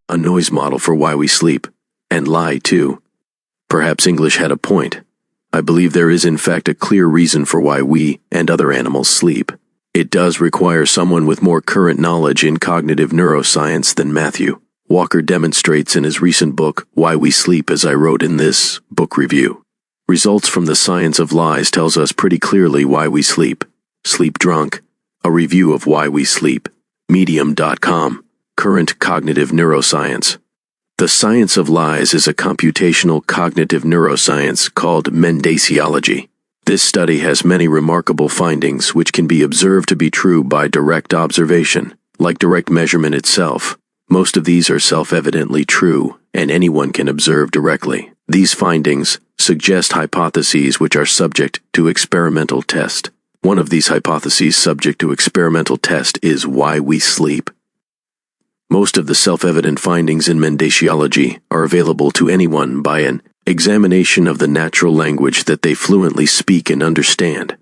a noise model for why we sleep, and lie too. Perhaps English had a point. I believe there is in fact a clear reason for why we and other animals sleep. It does require someone with more current knowledge in cognitive neuroscience than Matthew Walker demonstrates in his recent book, Why We Sleep, as I wrote in this book review. Results from the science of lies tells us pretty clearly why we sleep. Sleep Drunk, a review of Why We Sleep. Medium.com, Current Cognitive Neuroscience. The science of lies is a computational cognitive neuroscience called Mendaciology. This study has many remarkable findings which can be observed to be true by direct observation, like direct measurement itself. Most of these are self-evidently true, and anyone can observe directly. These findings suggest hypotheses which are subject to experimental test. One of these hypotheses subject to experimental test is why we sleep. Most of the self-evident findings in Mendaciology are available to anyone by an examination of the natural language that they fluently speak and understand.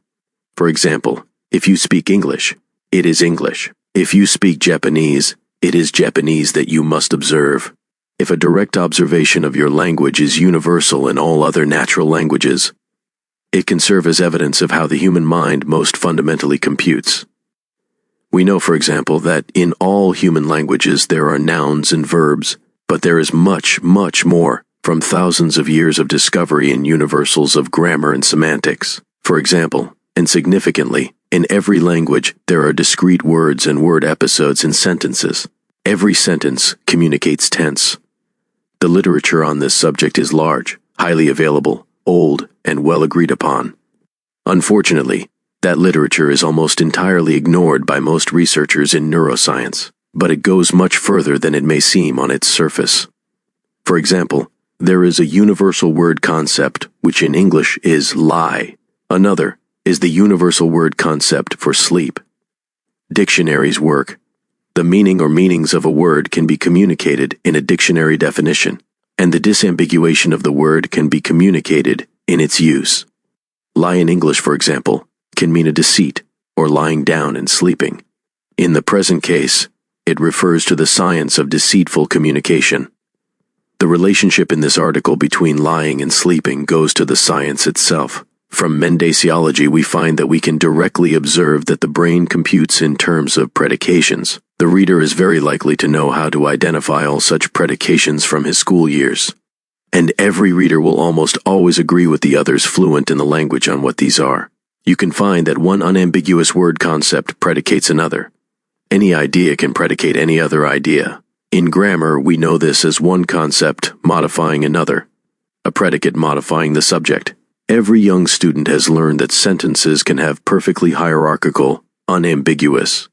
For example, if you speak English, it is English. If you speak Japanese, it is Japanese that you must observe. If a direct observation of your language is universal in all other natural languages, it can serve as evidence of how the human mind most fundamentally computes. We know, for example, that in all human languages there are nouns and verbs, but there is much, much more from thousands of years of discovery in universals of grammar and semantics. For example, and significantly, in every language there are discrete words and word episodes in sentences. Every sentence communicates tense. The literature on this subject is large, highly available, old, and well agreed upon. Unfortunately, that literature is almost entirely ignored by most researchers in neuroscience, but it goes much further than it may seem on its surface. For example, there is a universal word concept which in English is lie. Another is the universal word concept for sleep. Dictionaries work. The meaning or meanings of a word can be communicated in a dictionary definition, and the disambiguation of the word can be communicated in its use. Lie in English, for example, can mean a deceit or lying down and sleeping. In the present case, it refers to the science of deceitful communication. The relationship in this article between lying and sleeping goes to the science itself. From Mendaciology, we find that we can directly observe that the brain computes in terms of predications. The reader is very likely to know how to identify all such predications from his school years. And every reader will almost always agree with the others fluent in the language on what these are. You can find that one unambiguous word concept predicates another. Any idea can predicate any other idea. In grammar, we know this as one concept modifying another, a predicate modifying the subject. Every young student has learned that sentences can have perfectly hierarchical, unambiguous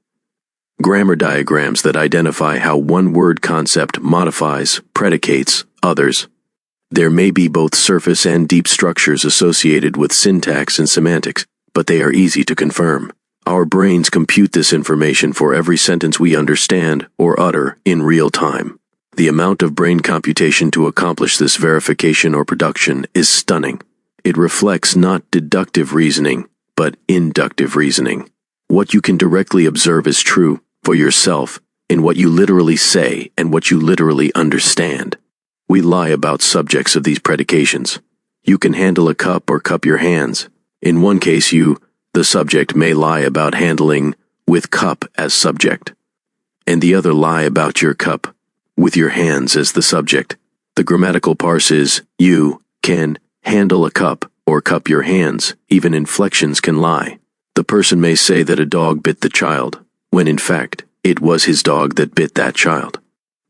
grammar diagrams that identify how one word concept modifies, predicates, others. There may be both surface and deep structures associated with syntax and semantics, but they are easy to confirm. Our brains compute this information for every sentence we understand or utter in real time. The amount of brain computation to accomplish this verification or production is stunning. It reflects not deductive reasoning, but inductive reasoning. What you can directly observe is true for yourself in what you literally say and what you literally understand. We lie about subjects of these predications. You can handle a cup or cup your hands. In one case the subject may lie about handling with cup as subject, and the other lie about your cup with your hands as the subject. The grammatical parse is, you can handle a cup or cup your hands. Even inflections can lie. The person may say that a dog bit the child, when in fact, it was his dog that bit that child.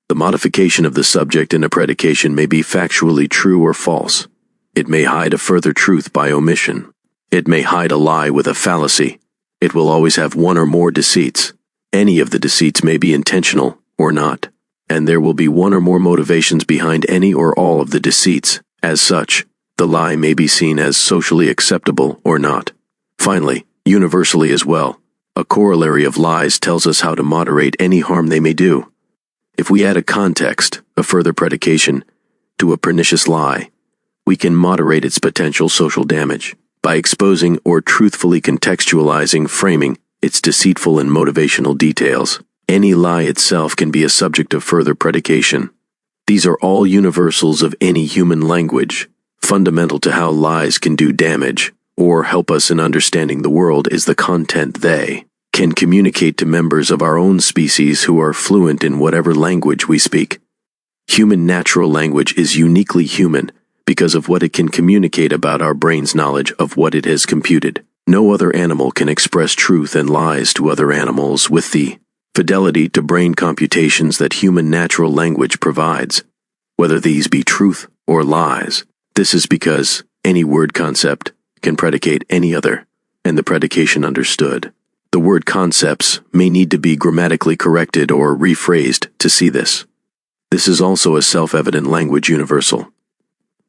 The modification of the subject in a predication may be factually true or false. It may hide a further truth by omission. It may hide a lie with a fallacy. It will always have one or more deceits. Any of the deceits may be intentional or not, and there will be one or more motivations behind any or all of the deceits. As such, the lie may be seen as socially acceptable or not. Finally, universally as well, a corollary of lies tells us how to moderate any harm they may do. If we add a context, a further predication, to a pernicious lie, we can moderate its potential social damage by exposing or truthfully contextualizing, framing its deceitful and motivational details. Any lie itself can be a subject of further predication. These are all universals of any human language. Fundamental to how lies can do damage, or help us in understanding the world, is the content they can communicate to members of our own species who are fluent in whatever language we speak. Human natural language is uniquely human because of what it can communicate about our brain's knowledge of what it has computed. No other animal can express truth and lies to other animals with the fidelity to brain computations that human natural language provides, whether these be truth or lies. This is because any word concept can predicate any other, and the predication understood. The word concepts may need to be grammatically corrected or rephrased to see this. This is also a self-evident language universal.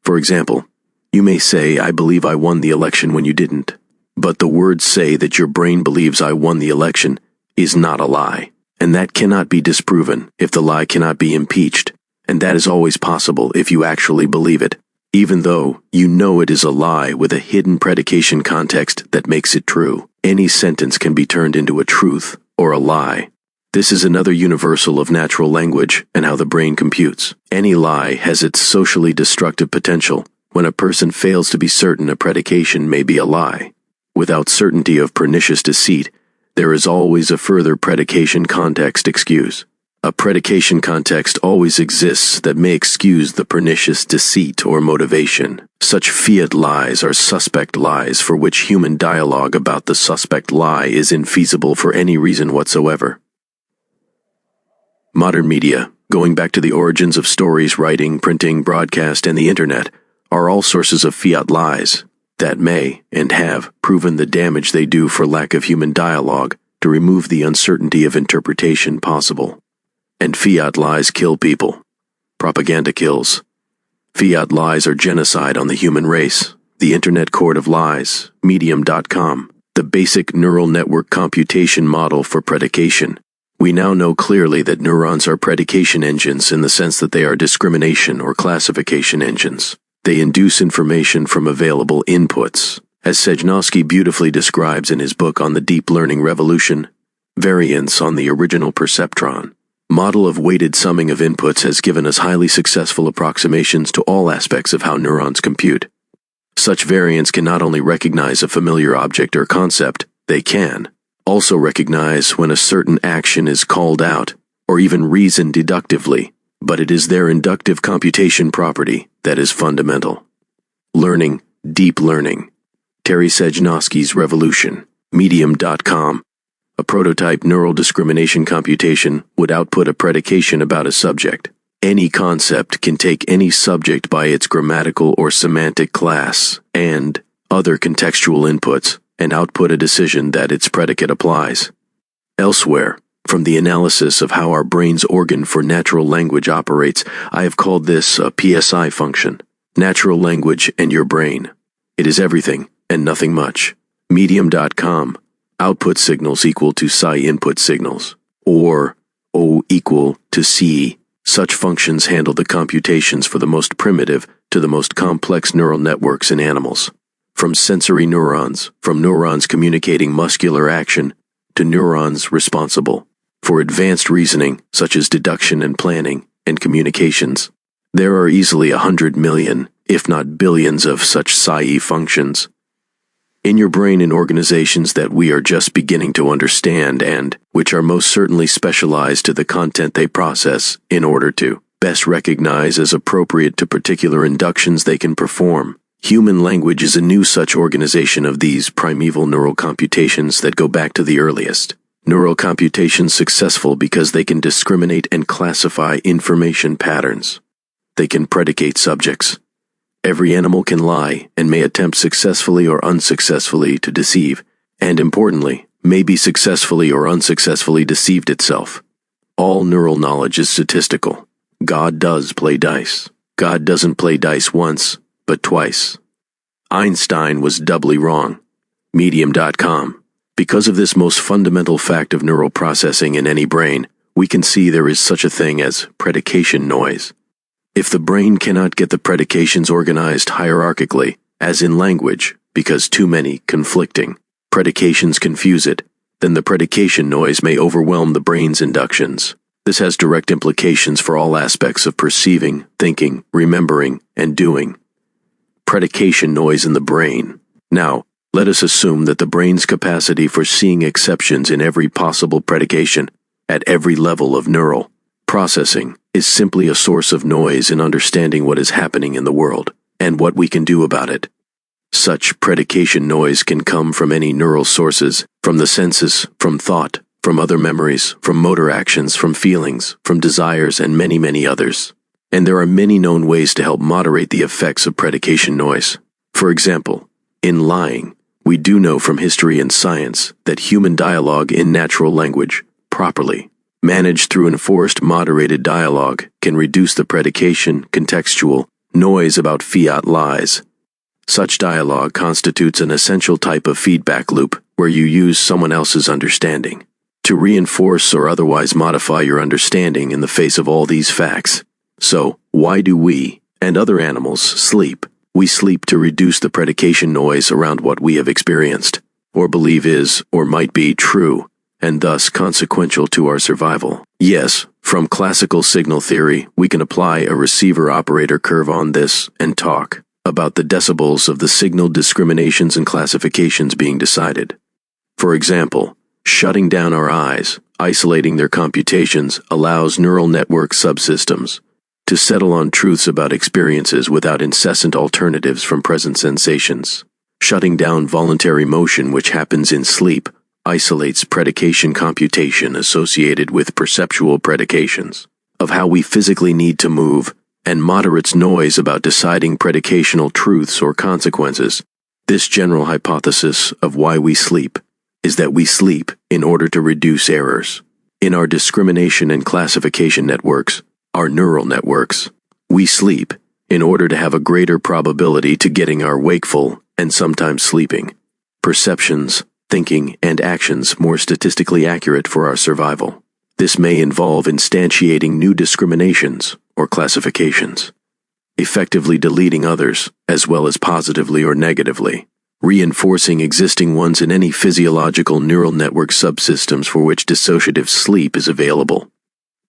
For example, you may say, "I believe I won the election," when you didn't. But the words say that your brain believes I won the election is not a lie, and that cannot be disproven if the lie cannot be impeached, and that is always possible if you actually believe it, even though you know it is a lie with a hidden predication context that makes it true. Any sentence can be turned into a truth or a lie. This is another universal of natural language and how the brain computes. Any lie has its socially destructive potential when a person fails to be certain a predication may be a lie. Without certainty of pernicious deceit, there is always a further predication context excuse. A predication context always exists that may excuse the pernicious deceit or motivation. Such fiat lies are suspect lies for which human dialogue about the suspect lie is infeasible for any reason whatsoever. Modern media, going back to the origins of stories, writing, printing, broadcast, and the internet, are all sources of fiat lies that may and have proven the damage they do for lack of human dialogue to remove the uncertainty of interpretation possible. And fiat lies kill people. Propaganda kills. Fiat lies are genocide on the human race. The Internet Court of Lies, Medium.com, the basic neural network computation model for predication. We now know clearly that neurons are predication engines in the sense that they are discrimination or classification engines. They induce information from available inputs, as Sejnowski beautifully describes in his book on the deep learning revolution, Variance on the Original Perceptron. Model of weighted summing of inputs has given us highly successful approximations to all aspects of how neurons compute. Such variance can not only recognize a familiar object or concept, they can also recognize when a certain action is called out, or even reason deductively, but it is their inductive computation property that is fundamental. Learning, deep learning. Terry Sejnowski's Revolution, Medium.com. A prototype neural discrimination computation would output a predication about a subject. Any concept can take any subject by its grammatical or semantic class and other contextual inputs and output a decision that its predicate applies. Elsewhere, from the analysis of how our brain's organ for natural language operates, I have called this a PSI function. Natural language and your brain. It is everything and nothing much. Medium.com. Output signals equal to psi input signals, or O equal to C. Such functions handle the computations for the most primitive to the most complex neural networks in animals. From sensory neurons, from neurons communicating muscular action, to neurons responsible for advanced reasoning, such as deduction and planning, and communications. There are easily 100 million, if not billions, of such psi functions in your brain in organizations that we are just beginning to understand and which are most certainly specialized to the content they process in order to best recognize as appropriate to particular inductions they can perform. Human language is a new such organization of these primeval neural computations that go back to the earliest. Neural computations successful because they can discriminate and classify information patterns. They can predicate subjects. Every animal can lie and may attempt successfully or unsuccessfully to deceive, and importantly, may be successfully or unsuccessfully deceived itself. All neural knowledge is statistical. God does play dice. God doesn't play dice once, but twice. Einstein was doubly wrong. Medium.com. Because of this most fundamental fact of neural processing in any brain, we can see there is such a thing as predication noise. If the brain cannot get the predications organized hierarchically, as in language, because too many conflicting predications confuse it, then the predication noise may overwhelm the brain's inductions. This has direct implications for all aspects of perceiving, thinking, remembering, and doing. Predication noise in the brain. Now, let us assume that the brain's capacity for seeing exceptions in every possible predication, at every level of neural processing, is simply a source of noise in understanding what is happening in the world, and what we can do about it. Such predication noise can come from any neural sources, from the senses, from thought, from other memories, from motor actions, from feelings, from desires, and many, many others. And there are many known ways to help moderate the effects of predication noise. For example, in lying, we do know from history and science that human dialogue in natural language, properly managed through enforced moderated dialogue, can reduce the predication, contextual, noise about fiat lies. Such dialogue constitutes an essential type of feedback loop where you use someone else's understanding to reinforce or otherwise modify your understanding in the face of all these facts. So, why do we, and other animals, sleep? We sleep to reduce the predication noise around what we have experienced, or believe is, or might be, true, and thus consequential to our survival. Yes, from classical signal theory, we can apply a receiver-operator curve on this and talk about the decibels of the signal discriminations and classifications being decided. For example, shutting down our eyes, isolating their computations, allows neural network subsystems to settle on truths about experiences without incessant alternatives from present sensations. Shutting down voluntary motion, which happens in sleep, isolates predication computation associated with perceptual predications of how we physically need to move, and moderates noise about deciding predicational truths or consequences. This general hypothesis of why we sleep is that we sleep in order to reduce errors in our discrimination and classification networks, our neural networks. We sleep in order to have a greater probability to getting our wakeful, and sometimes sleeping, perceptions, thinking, and actions more statistically accurate for our survival. This may involve instantiating new discriminations or classifications, effectively deleting others, as well as positively or negatively, reinforcing existing ones in any physiological neural network subsystems for which dissociative sleep is available.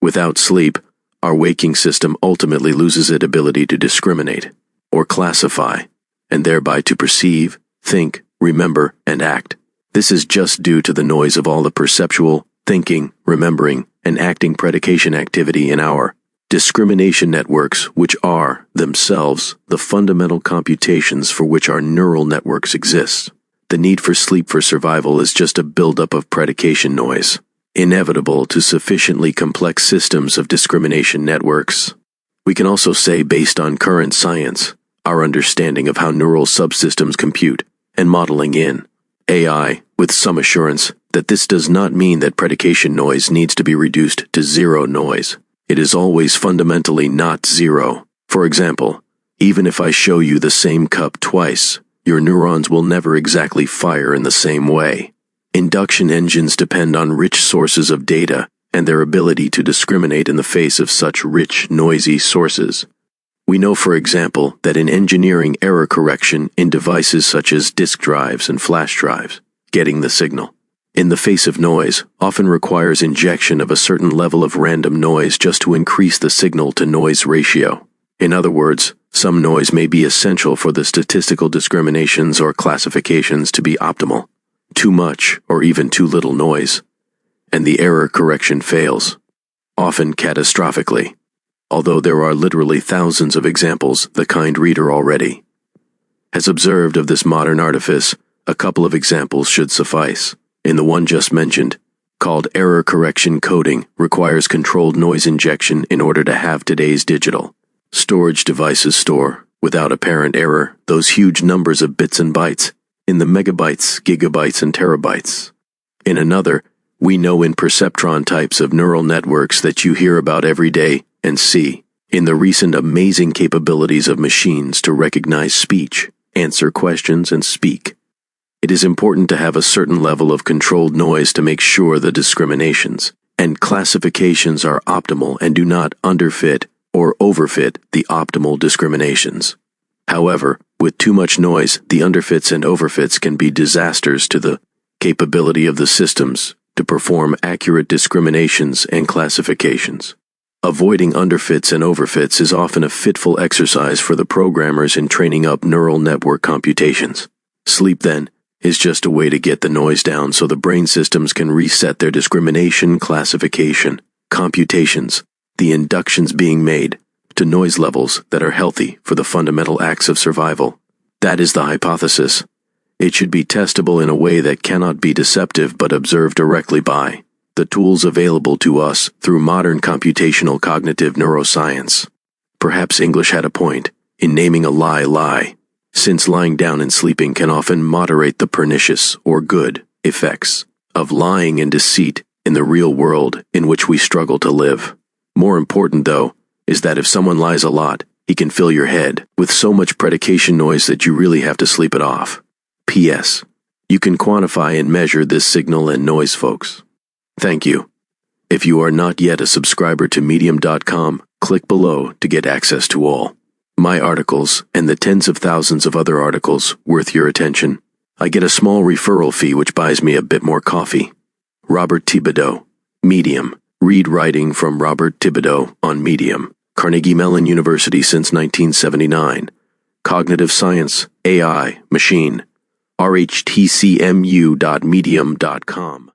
Without sleep, our waking system ultimately loses its ability to discriminate or classify, and thereby to perceive, think, remember, and act. This is just due to the noise of all the perceptual, thinking, remembering, and acting predication activity in our discrimination networks, which are, themselves, the fundamental computations for which our neural networks exist. The need for sleep for survival is just a buildup of predication noise, inevitable to sufficiently complex systems of discrimination networks. We can also say, based on current science, our understanding of how neural subsystems compute, and modeling in AI, with some assurance, that this does not mean that predication noise needs to be reduced to zero noise. It is always fundamentally not zero. For example, even if I show you the same cup twice, your neurons will never exactly fire in the same way. Induction engines depend on rich sources of data and their ability to discriminate in the face of such rich, noisy sources. We know, for example, that in engineering error correction in devices such as disk drives and flash drives, getting the signal in the face of noise often requires injection of a certain level of random noise just to increase the signal-to-noise ratio. In other words, some noise may be essential for the statistical discriminations or classifications to be optimal. Too much or even too little noise, and the error correction fails, often catastrophically, although there are literally thousands of examples the kind reader already has observed of this modern artifice. A couple of examples should suffice. In the one just mentioned, called error correction coding, requires controlled noise injection in order to have today's digital storage devices store, without apparent error, those huge numbers of bits and bytes, in the megabytes, gigabytes, and terabytes. In another, we know in perceptron types of neural networks that you hear about every day and see, in the recent amazing capabilities of machines to recognize speech, answer questions, and speak. It is important to have a certain level of controlled noise to make sure the discriminations and classifications are optimal and do not underfit or overfit the optimal discriminations. However, with too much noise, the underfits and overfits can be disasters to the capability of the systems to perform accurate discriminations and classifications. Avoiding underfits and overfits is often a fitful exercise for the programmers in training up neural network computations. Sleep, then, is just a way to get the noise down so the brain systems can reset their discrimination, classification, computations, the inductions being made, to noise levels that are healthy for the fundamental acts of survival. That is the hypothesis. It should be testable in a way that cannot be deceptive but observed directly by the tools available to us through modern computational cognitive neuroscience. Perhaps English had a point in naming a lie, since lying down and sleeping can often moderate the pernicious or good effects of lying and deceit in the real world in which we struggle to live. More important, though, is that if someone lies a lot, he can fill your head with so much predication noise that you really have to sleep it off. P.S. You can quantify and measure this signal and noise, folks. Thank you. If you are not yet a subscriber to Medium.com, click below to get access to all my articles and the tens of thousands of other articles worth your attention. I get a small referral fee which buys me a bit more coffee. Robert Thibodeau, Medium. Read writing from Robert Thibodeau on Medium. Carnegie Mellon University since 1979. Cognitive Science, AI, Machine. rhtcmu.medium.com